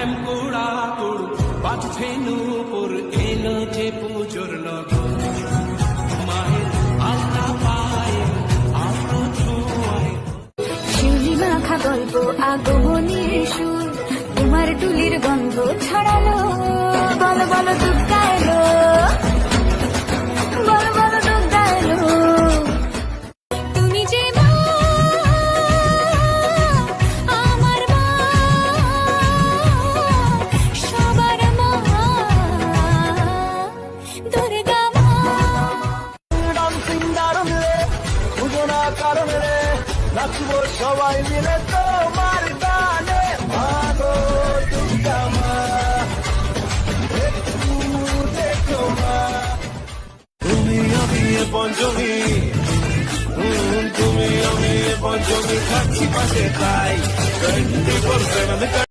ঢ্যাম কুড়া কুড় বাজছে নূপুর এলো যে পুজোর নগর মায়ের আলতা পায়ে আলো ছোঁয়ায় শিউলি মাখা গল্প আগমনের সুর তোমার টুলির গন্ধ ছড়ালো বলো বলো দুর্গা এলো বলো বলো দুর্গা এলো তুমি যে মা আমার মা সবার মা দুর্গা মা ডান্সিং দারুণ রে বুঝো না কারণ রে নাচবো সবাই মিলে তোমার গানে মাগো দুর্গা মা একটু দেখো মা তুমি আমি এ পঞ্চমী তুমি আমি এ পঞ্চমী খাচ্ছি পাশে তাই 24/7